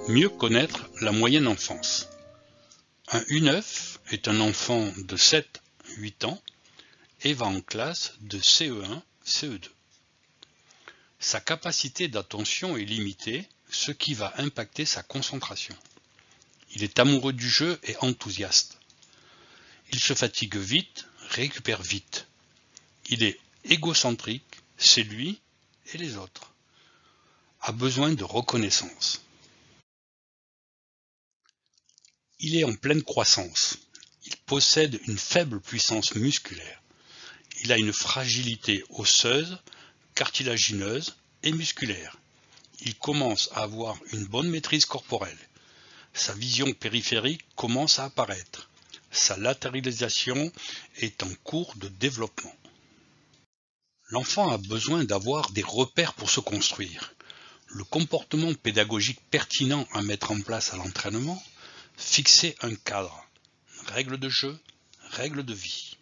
Mieux connaître la moyenne enfance. Un U9 est un enfant de 7-8 ans et va en classe de CE1, CE2. Sa capacité d'attention est limitée, ce qui va impacter sa concentration. Il est amoureux du jeu et enthousiaste. Il se fatigue vite, récupère vite. Il est égocentrique, c'est lui et les autres. A besoin de reconnaissance. Il est en pleine croissance. Il possède une faible puissance musculaire. Il a une fragilité osseuse, cartilagineuse et musculaire. Il commence à avoir une bonne maîtrise corporelle. Sa vision périphérique commence à apparaître. Sa latéralisation est en cours de développement. L'enfant a besoin d'avoir des repères pour se construire. Le comportement pédagogique pertinent à mettre en place à l'entraînement, fixer un cadre, règles de jeu, règles de vie.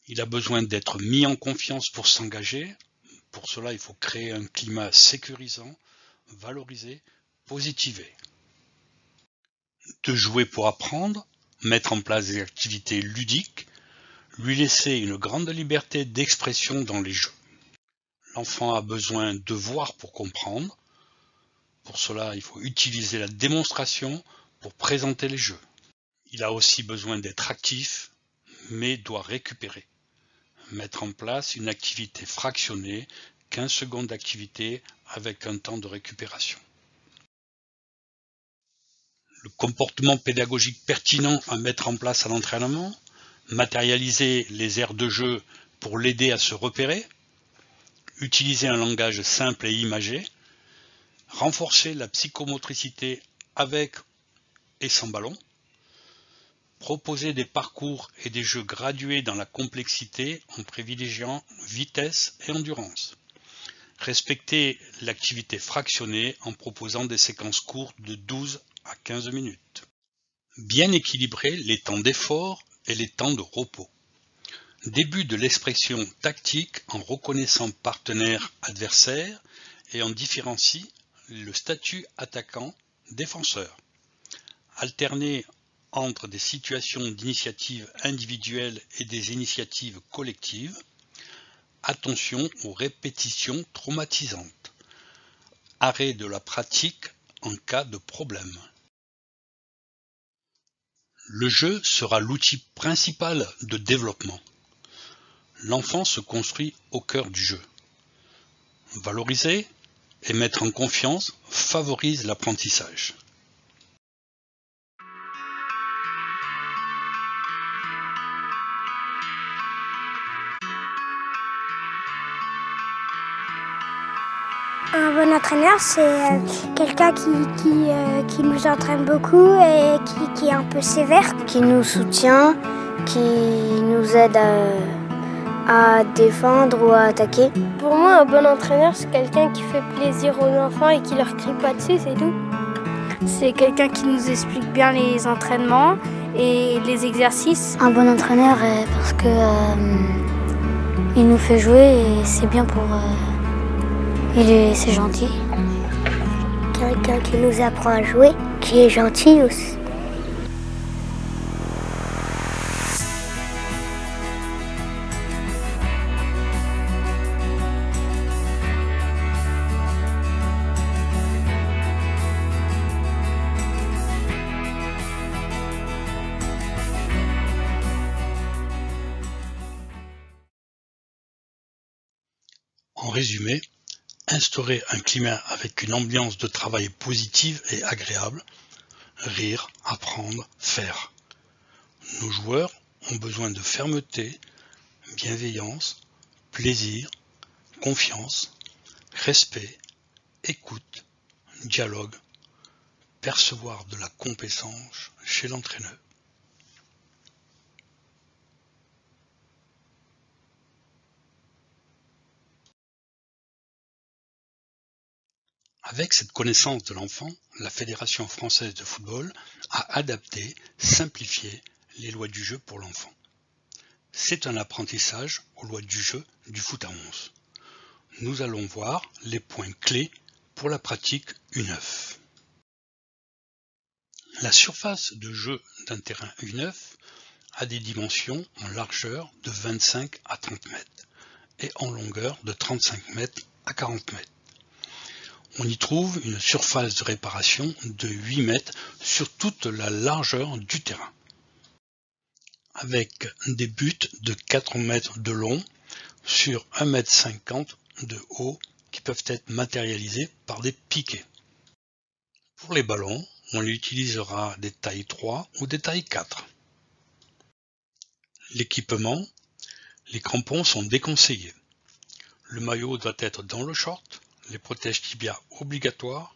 Il a besoin d'être mis en confiance pour s'engager. Pour cela, il faut créer un climat sécurisant, valoriser, positiver. De jouer pour apprendre, mettre en place des activités ludiques, lui laisser une grande liberté d'expression dans les jeux. L'enfant a besoin de voir pour comprendre. Pour cela, il faut utiliser la démonstration pour présenter les jeux. Il a aussi besoin d'être actif, mais doit récupérer. Mettre en place une activité fractionnée, 15 secondes d'activité avec un temps de récupération. Le comportement pédagogique pertinent à mettre en place à l'entraînement, matérialiser les aires de jeu pour l'aider à se repérer, utiliser un langage simple et imagé, renforcer la psychomotricité avec et sans ballon, proposer des parcours et des jeux gradués dans la complexité en privilégiant vitesse et endurance. Respecter l'activité fractionnée en proposant des séquences courtes de 12 à 15 minutes. Bien équilibrer les temps d'effort et les temps de repos. Début de l'expression tactique en reconnaissant partenaire adversaire et en différencie le statut attaquant-défenseur. Alterner entre des situations d'initiative individuelle et des initiatives collectives. Attention aux répétitions traumatisantes. Arrêt de la pratique en cas de problème. Le jeu sera l'outil principal de développement. L'enfant se construit au cœur du jeu. Valoriser et mettre en confiance favorise l'apprentissage. Un bon entraîneur, c'est quelqu'un qui nous entraîne beaucoup et qui est un peu sévère. Qui nous soutient, qui nous aide à défendre ou à attaquer. Pour moi, un bon entraîneur, c'est quelqu'un qui fait plaisir aux enfants et qui leur crie pas dessus, c'est tout. C'est quelqu'un qui nous explique bien les entraînements et les exercices. Un bon entraîneur, parce que il nous fait jouer et c'est bien pour... c'est gentil. Quelqu'un qui nous apprend à jouer, qui est gentil aussi. En résumé, instaurer un climat avec une ambiance de travail positive et agréable, rire, apprendre, faire. Nos joueurs ont besoin de fermeté, bienveillance, plaisir, confiance, respect, écoute, dialogue, percevoir de la compétence chez l'entraîneur. Avec cette connaissance de l'enfant, la Fédération française de football a adapté, simplifié les lois du jeu pour l'enfant. C'est un apprentissage aux lois du jeu du foot à 11. Nous allons voir les points clés pour la pratique U9. La surface de jeu d'un terrain U9 a des dimensions en largeur de 25 à 30 mètres et en longueur de 35 mètres à 40 mètres. On y trouve une surface de réparation de 8 mètres sur toute la largeur du terrain, avec des buts de 4 mètres de long sur 1,50 m de haut qui peuvent être matérialisés par des piquets. Pour les ballons, on utilisera des tailles 3 ou des tailles 4. L'équipement, les crampons sont déconseillés. Le maillot doit être dans le short, les protèges tibia obligatoires,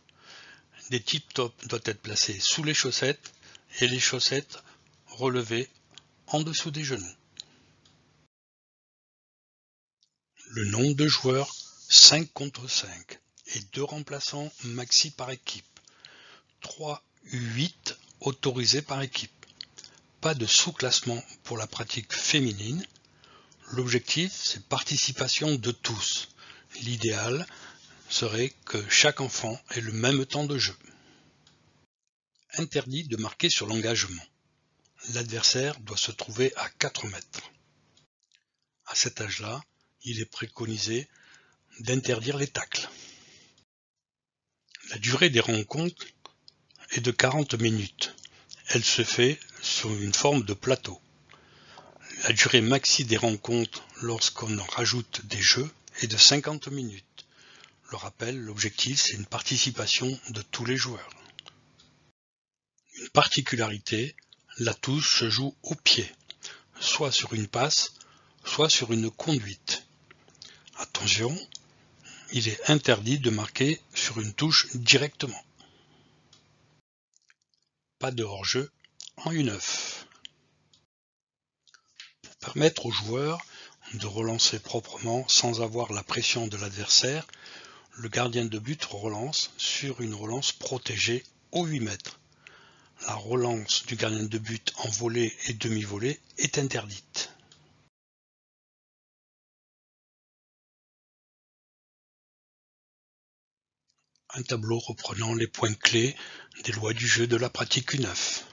des tip-tops doivent être placés sous les chaussettes et les chaussettes relevées en dessous des genoux. Le nombre de joueurs, 5 contre 5 et 2 remplaçants maxi par équipe. 3 U8 autorisés par équipe. Pas de sous-classement pour la pratique féminine. L'objectif, c'est participation de tous. L'idéal serait que chaque enfant ait le même temps de jeu. Interdit de marquer sur l'engagement. L'adversaire doit se trouver à 4 mètres. À cet âge-là, il est préconisé d'interdire les tacles. La durée des rencontres est de 40 minutes. Elle se fait sur une forme de plateau. La durée maxi des rencontres lorsqu'on en rajoute des jeux est de 50 minutes. Le rappel, l'objectif, c'est une participation de tous les joueurs. Une particularité, la touche se joue au pied, soit sur une passe, soit sur une conduite. Attention, il est interdit de marquer sur une touche directement. Pas de hors-jeu en U9. Pour permettre aux joueurs de relancer proprement sans avoir la pression de l'adversaire, le gardien de but relance sur une relance protégée aux 8 mètres. La relance du gardien de but en volée et demi-volée est interdite. Un tableau reprenant les points clés des lois du jeu de la pratique U9.